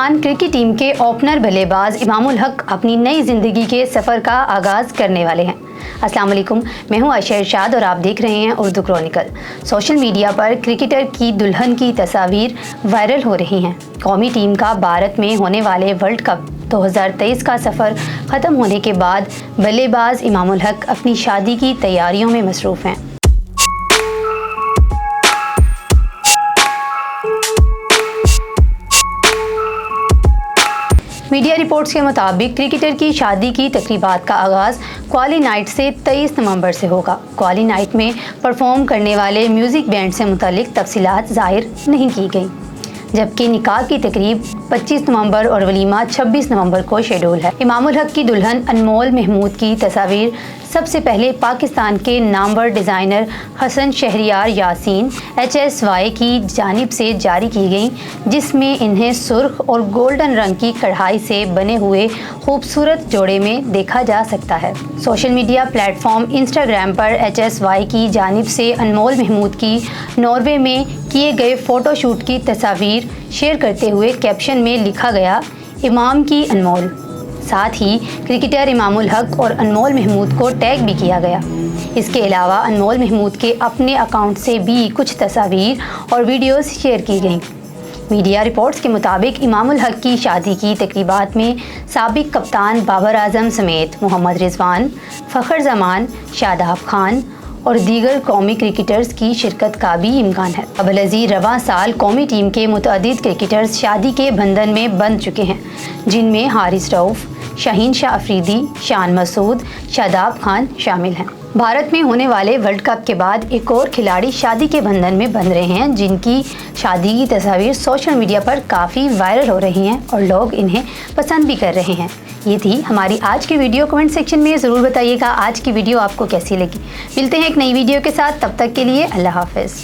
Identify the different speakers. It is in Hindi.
Speaker 1: पाकिस्तान क्रिकेट टीम के ओपनर बल्लेबाज इमामुल हक अपनी नई ज़िंदगी के सफ़र का आगाज़ करने वाले हैं। अस्सलाम वालेकुम, मैं हूं आयशा इरशाद और आप देख रहे हैं उर्दू क्रॉनिकल। सोशल मीडिया पर क्रिकेटर की दुल्हन की तस्वीर वायरल हो रही हैं। कौमी टीम का भारत में होने वाले वर्ल्ड कप 2023 का सफ़र ख़त्म होने के बाद बल्लेबाज इमामुल हक अपनी शादी की तैयारियों में मसरूफ़ हैं। मीडिया रिपोर्ट्स के मुताबिक क्रिकेटर की शादी की तकरीबात का आगाज़ क्वाली नाइट से 23 नवंबर से होगा। क्वाली नाइट में परफॉर्म करने वाले म्यूज़िक बैंड से मुतालिक तफसीलात ज़ाहिर नहीं की गई, जबकि निकाह की तकरीब 25 नवंबर और वलीमा 26 नवंबर को शेड्यूल है। इमामुल हक की दुल्हन अनमोल महमूद की तस्वीर सबसे पहले पाकिस्तान के नामवर डिज़ाइनर हसन शहरियार यासीन HSY की जानिब से जारी की गई, जिसमें इन्हें सुर्ख और गोल्डन रंग की कढ़ाई से बने हुए खूबसूरत जोड़े में देखा जा सकता है। सोशल मीडिया प्लेटफॉर्म इंस्टाग्राम पर HSY की जानिब से अनमोल महमूद की नॉर्वे में किए गए फ़ोटोशूट की तस्वीर शेयर करते हुए कैप्शन में लिखा गया, इमाम की अनमोल। साथ ही क्रिकेटर इमामुल हक और अनमोल महमूद को टैग भी किया गया। इसके अलावा अनमोल महमूद के अपने अकाउंट से भी कुछ तस्वीर और वीडियोस शेयर की गईं। मीडिया रिपोर्ट्स के मुताबिक इमामुल हक की शादी की तकरीबात में साबिक कप्तान बाबर आजम समेत मोहम्मद रिजवान, फ़खर जमान, शादाब खान और दीगर कौमी क्रिकेटर्स की शिरकत का भी इम्कान है। अबलज़ी रवां साल कौमी टीम के मुतअद्दिद क्रिकेटर्स शादी के बंधन में बंध चुके हैं, जिनमें हारिस रऊफ़, शाहीन शाह अफरीदी, शान मसूद, शादाब खान शामिल हैं। भारत में होने वाले वर्ल्ड कप के बाद एक और खिलाड़ी शादी के बंधन में बंध रहे हैं, जिनकी शादी की तस्वीर सोशल मीडिया पर काफ़ी वायरल हो रही हैं और लोग इन्हें पसंद भी कर रहे हैं। ये थी हमारी आज की वीडियो। कमेंट सेक्शन में ज़रूर बताइएगा आज की वीडियो आपको कैसी लगी। मिलते हैं एक नई वीडियो के साथ, तब तक के लिए अल्लाह हाफ़िज़।